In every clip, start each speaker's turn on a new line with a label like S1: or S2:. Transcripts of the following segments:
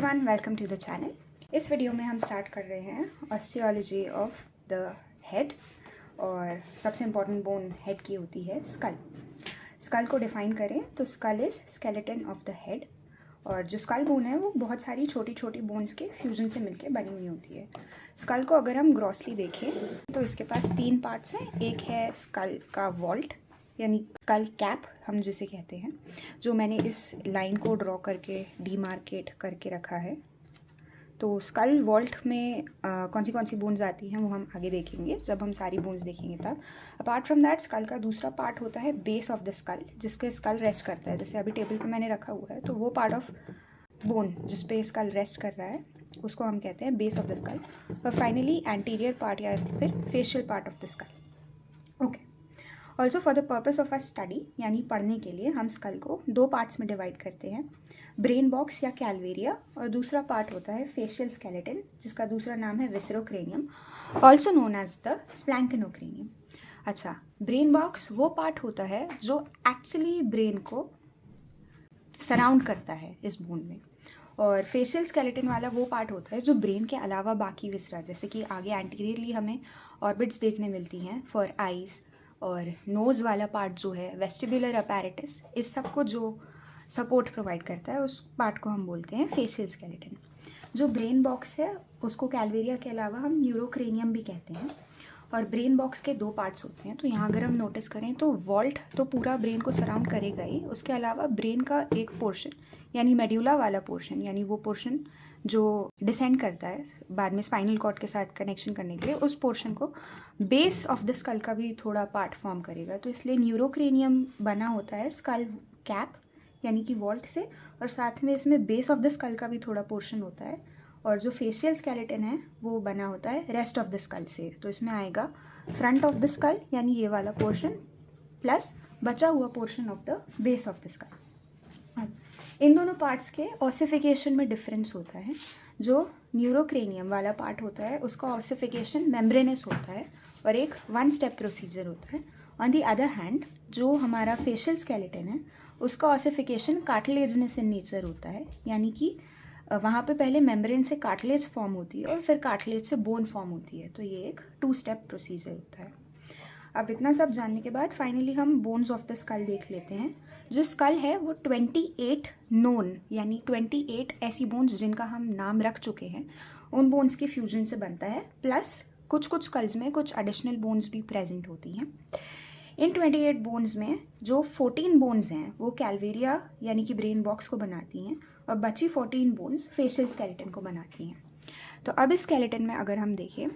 S1: Everyone, welcome to the channel. इस video में हम स्टार्ट कर रहे हैं ऑस्टियोलॉजी ऑफ द हेड। और सबसे इम्पॉर्टेंट बोन हेड की होती है स्कल। स्कल को डिफाइन करें तो skull is skeleton of the head. और जो स्कल बोन है वो बहुत सारी छोटी छोटी बोन्स के फ्यूजन से मिलकर बनी हुई होती है। स्कल को अगर हम ग्रॉसली देखें तो इसके पास 3 पार्ट्स हैं। एक है स्कल का वॉल्ट यानी स्कल कैप हम जिसे कहते हैं, जो मैंने इस लाइन को ड्रॉ करके डीमार्केट करके रखा है। तो स्कल वॉल्ट में कौन सी बोन्स आती हैं वो हम आगे देखेंगे जब हम सारी बोन्स देखेंगे तब। अपार्ट फ्रॉम दैट स्कल का दूसरा पार्ट होता है बेस ऑफ द स्कल, जिसके स्कल रेस्ट करता है। जैसे अभी टेबल पे मैंने रखा हुआ है तो वो पार्ट ऑफ बोन जिस पे स्कल रेस्ट कर रहा है उसको हम कहते हैं बेस ऑफ द स्कल। और फाइनली एंटीरियर पार्ट या फिर facial part of the school. Okay, also for the purpose of a study यानी पढ़ने के लिए हम स्कल को 2 पार्ट्स में डिवाइड करते हैं, ब्रेन बॉक्स या कैलवेरिया, और दूसरा पार्ट होता है फेशियल स्केलेटन जिसका दूसरा नाम है विसरोक्रेनियम, ऑल्सो नोन एज द स्प्लैंकेनोक्रेनियम। अच्छा, ब्रेन बॉक्स वो पार्ट होता है जो एक्चुअली ब्रेन को सराउंड करता है इस बोन में, और फेशियल स्केलेटन वाला वो पार्ट होता है जो ब्रेन के अलावा बाकी विसरा, जैसे कि आगे एंटीरियरली हमें ऑर्बिट्स देखने मिलती हैं फॉर आइज़, और नोज़ वाला पार्ट जो है वेस्टिबुलर अपैरेटस, इस सब को जो सपोर्ट प्रोवाइड करता है उस पार्ट को हम बोलते हैं फेशियल स्केलेटन। जो ब्रेन बॉक्स है उसको कैलवेरिया के अलावा हम न्यूरोक्रेनियम भी कहते हैं। और ब्रेन बॉक्स के 2 पार्ट्स होते हैं। तो यहाँ अगर हम नोटिस करें तो वॉल्ट तो पूरा ब्रेन को सराउंड करेगा ही, उसके अलावा ब्रेन का एक पोर्शन यानी मेड्यूला वाला पोर्शन, यानी वो पोर्शन जो डिसेंड करता है बाद में स्पाइनल कॉर्ड के साथ कनेक्शन करने के लिए, उस पोर्शन को बेस ऑफ द स्कल का भी थोड़ा पार्ट फॉर्म करेगा। तो इसलिए न्यूरोक्रेनियम बना होता है स्कल कैप यानी कि वॉल्ट से, और साथ में इसमें बेस ऑफ द स्कल का भी थोड़ा पोर्शन होता है। और जो फेशियल स्केलेटन है वो बना होता है रेस्ट ऑफ द स्कल से। तो इसमें आएगा फ्रंट ऑफ द स्कल यानी ये वाला पोर्शन प्लस बचा हुआ portion of the base of the skull. इन दोनों पार्ट्स के ऑसिफिकेशन में डिफरेंस होता है। जो न्यूरोक्रेनियम वाला पार्ट होता है उसका ऑसिफिकेशन मेम्ब्रेनस होता है और एक 1 स्टेप प्रोसीजर होता है। ऑन दी अदर हैंड जो हमारा फेशियल स्केलेटन है उसका ऑसिफिकेशन कार्टिलेजनस इन नेचर होता है, यानी कि वहाँ पे पहले मेम्ब्रेन से कार्टिलेज फॉर्म होती है और फिर कार्टिलेज से बोन फॉर्म होती है। तो ये एक 2 स्टेप प्रोसीजर होता है। अब इतना सब जानने के बाद फाइनली हम बोन्स ऑफ द स्कल देख लेते हैं। जो स्कल है वो 28 नोन यानी 28 ऐसी बोन्स जिनका हम नाम रख चुके हैं उन बोन्स के फ्यूजन से बनता है, प्लस कुछ स्कल्स में कुछ एडिशनल बोन्स भी प्रेजेंट होती हैं। इन 28 बोन्स में जो 14 बोन्स हैं वो कैलवेरिया यानी कि ब्रेन बॉक्स को बनाती हैं, और बची 14 बोन्स फेशियल स्केलेटन को बनाती हैं। तो अब इस स्केलेटन में अगर हम देखें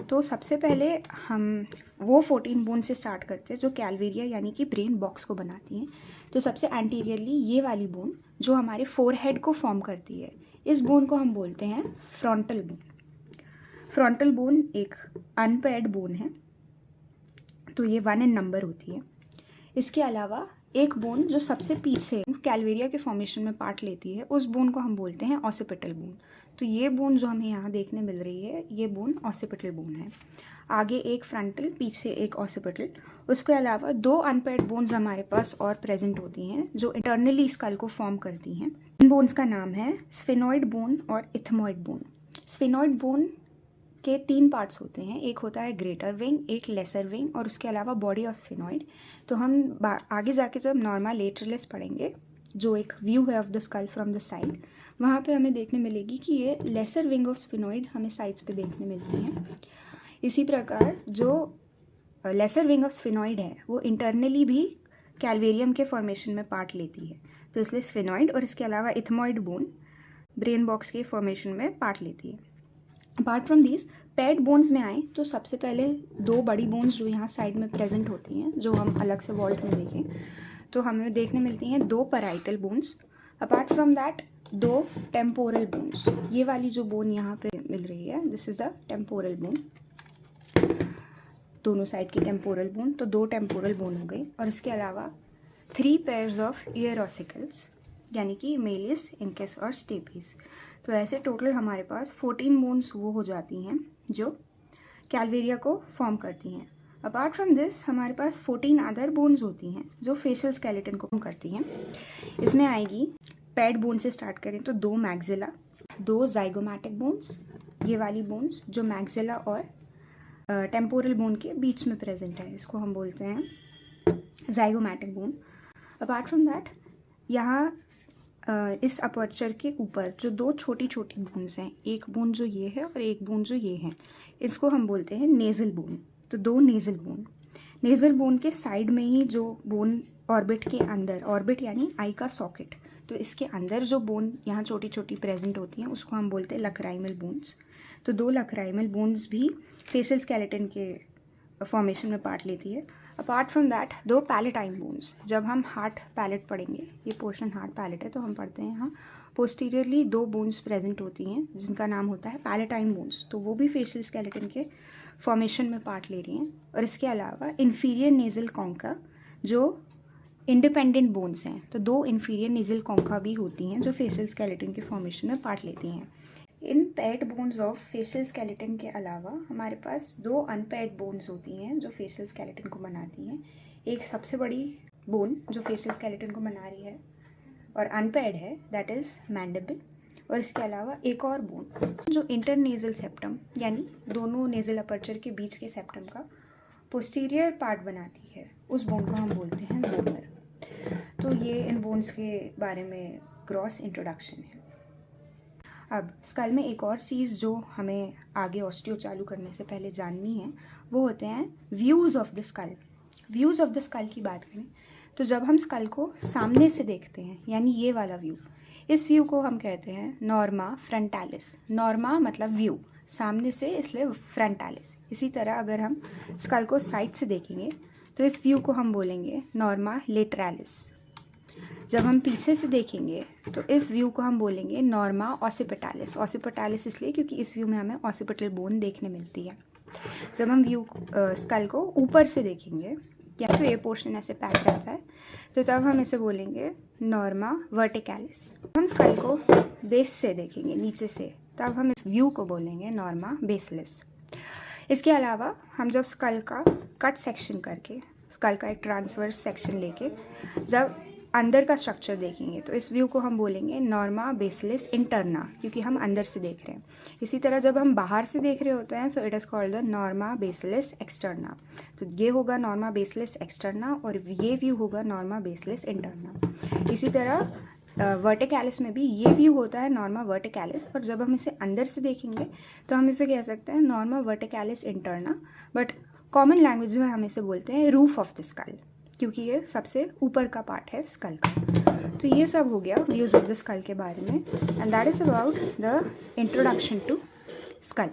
S1: तो सबसे पहले हम वो 14 बोन से स्टार्ट करते हैं जो कैलवेरिया यानी कि ब्रेन बॉक्स को बनाती हैं। तो सबसे एंटीरियरली ये वाली बोन जो हमारे फोरहेड को फॉर्म करती है, इस बोन को हम बोलते हैं फ्रंटल बोन। फ्रंटल बोन एक अनपेयर्ड बोन है, तो ये 1 इन नंबर होती है। इसके अलावा एक बोन जो सबसे पीछे कैलवेरिया के फॉर्मेशन में पार्ट लेती है उस बोन को हम बोलते हैं ऑसिपिटल बोन। तो ये बोन जो हमें यहाँ देखने मिल रही है ये बोन ऑसिपिटल बोन है। आगे एक फ्रंटल, पीछे एक ऑसिपिटल। उसके अलावा 2 अनपेयर्ड बोन्स हमारे पास और प्रेजेंट होती हैं जो इंटरनली स्कल को फॉर्म करती हैं। इन बोन्स का नाम है स्फेनॉइड बोन और इथमॉइड बोन। स्फेनॉइड बोन के 3 पार्ट्स होते हैं, एक होता है ग्रेटर विंग, एक लेसर विंग, और उसके अलावा बॉडी ऑफ स्फेनॉइड। तो हम आगे जाके जब नॉर्मल लेटरलिस पढ़ेंगे जो एक व्यू है of the school from the side, वहाँ पे हमें देखने मिलेगी कि ये लेसर विंग ऑफ स्फेनॉइड हमें साइड्स पे देखने मिलती हैं। इसी प्रकार जो लेसर विंग ऑफ स्फेनॉइड है वो इंटरनली भी कैलवेरियम के फॉर्मेशन में पार्ट लेती है। तो इसलिए स्फेनॉइड और इसके अलावा इथमॉइड बोन ब्रेन बॉक्स के फॉर्मेशन में पार्ट लेती है। Apart from this paid bones में आए तो सबसे पहले 2 बड़ी बोन्स जो यहाँ साइड में प्रेजेंट होती हैं, जो हम अलग से वॉल्ट में देखें तो हमें देखने मिलती हैं 2 parietal bones. Apart from that 2 temporal bones. ये वाली जो बोन यहाँ पे मिल रही है this is a temporal bone, दोनों साइड की टेम्पोरल बोन। तो 2 टेम्पोरल बोन हो गई। और इसके अलावा 3 पेयर्स ऑफ ईयर ऑसिकल्स यानी कि मेलिस, इंकस और स्टेपीज। तो ऐसे टोटल हमारे पास 14 बोन्स वो हो जाती हैं जो कैलवेरिया को फॉर्म करती हैं। अपार्ट फ्रॉम दिस हमारे पास 14 अदर बोन्स होती हैं जो फेशियल स्केलेटन को फॉर्म करती हैं। इसमें आएगी पैड बोन से स्टार्ट करें तो 2 मैग्जिला, दो जाइगोमैटिक बोन्स, ये वाली बोन्स जो मैक्सिला और टेम्पोरल बोन के बीच में प्रेजेंट है, इसको हम बोलते हैं zygomatic bone. Apart from that यहाँ इस अपर्चर के ऊपर जो दो छोटी छोटी बोन्स हैं, एक बोन जो ये है और एक बोन जो ये है, इसको हम बोलते हैं नेज़ल बोन। तो दो नेज़ल बोन के साइड में ही जो बोन ऑर्बिट के अंदर, ऑर्बिट यानी आई का सॉकेट, तो इसके अंदर जो बोन यहाँ छोटी छोटी प्रेजेंट होती हैं उसको हम बोलते हैं लक्राइमल बोन्स। तो दो लक्राइमल बोन्स भी फेशियल स्केलेटन के फॉर्मेशन में पार्ट लेती है। अपार्ट फ्रॉम दैट दो पैलेटाइन बोन्स, जब हम हार्ट पैलेट पढ़ेंगे, ये पोर्शन हार्ट पैलेट है, तो हम पढ़ते हैं यहाँ पोस्टीरियरली दो बोन्स प्रेजेंट होती हैं जिनका नाम होता है पैलेटाइन बोन्स, तो वो भी फेशियल स्केलेटन के फॉर्मेशन में पार्ट ले रही हैं। और इसके अलावा इन्फीरियर नेज़ल कॉन्का जो इंडिपेंडेंट बोन्स हैं, तो दो इन्फीरियर नेज़ल कॉन्का भी होती हैं जो फेशियल स्केलेटन के फॉर्मेशन में पार्ट लेती हैं। इन paired bones of facial skeleton के अलावा हमारे पास दो अनपेयर्ड बोन्स होती हैं जो फेशियल स्केलेटन को बनाती हैं। एक सबसे बड़ी बोन जो फेशियल स्केलेटन को बना रही है और अनपेयर्ड है, दैट इज़ मैंडिबल। और इसके अलावा एक और बोन जो इंटरनेज़ल सेप्टम यानी दोनों नेज़ल अपर्चर के बीच के सेप्टम का पोस्टीरियर पार्ट बनाती है, उस बोन को हम बोलते हैं वोमर। तो ये इन बोन्स के बारे में ग्रॉस इंट्रोडक्शन है। अब स्कल में एक और चीज़ जो हमें आगे ऑस्टियो चालू करने से पहले जाननी है वो होते हैं views of the school. Views of the school की बात करें तो जब हम स्कल को सामने से देखते हैं, यानी ये वाला व्यू, इस व्यू को हम कहते हैं नॉर्मा फ्रंटालिस। नॉर्मा मतलब व्यू, सामने से इसलिए फ्रंटालिस। इसी तरह अगर हम स्कल को साइड से देखेंगे तो इस व्यू को हम बोलेंगे नॉर्मा लेटरालिस। जब हम पीछे से देखेंगे तो इस व्यू को हम बोलेंगे नॉर्मा ऑसिपिटालिस। ऑसिपिटालिस इसलिए क्योंकि इस व्यू में हमें ऑसिपिटल बोन देखने मिलती है। जब हम व्यू स्कल को ऊपर से देखेंगे, या तो ये पोर्शन ऐसे पैक रहता है, तो तब हम इसे बोलेंगे नॉर्मा वर्टिकैलिस। हम स्कल को बेस से देखेंगे, नीचे से, तब हम इस व्यू को बोलेंगे नॉर्मा बेसिलिस। इसके अलावा हम जब स्कल का कट सेक्शन करके, स्कल का एक ट्रांसवर्स सेक्शन लेके जब अंदर का स्ट्रक्चर देखेंगे तो इस व्यू को हम बोलेंगे नॉर्मा बेसिलिस इंटरना, क्योंकि हम अंदर से देख रहे हैं। इसी तरह जब हम बाहर से देख रहे होते हैं so it is called the norma basilis externa. तो ये होगा नॉर्मा बेसिलिस एक्सटर्ना और ये व्यू होगा नॉर्मा बेसिलिस इंटरना। इसी तरह वर्टिकैलिस में भी ये व्यू होता है नॉर्मा वर्टिकैलिस, और जब हम इसे अंदर से देखेंगे तो हम इसे कह सकते हैं norma verticalis interna, but common language में हम इसे बोलते हैं रूफ ऑफ द स्कल, क्योंकि ये सबसे ऊपर का पार्ट है स्कल का। तो ये सब हो गया व्यूज़ ऑफ द स्कल के बारे में, and that is about the introduction to school.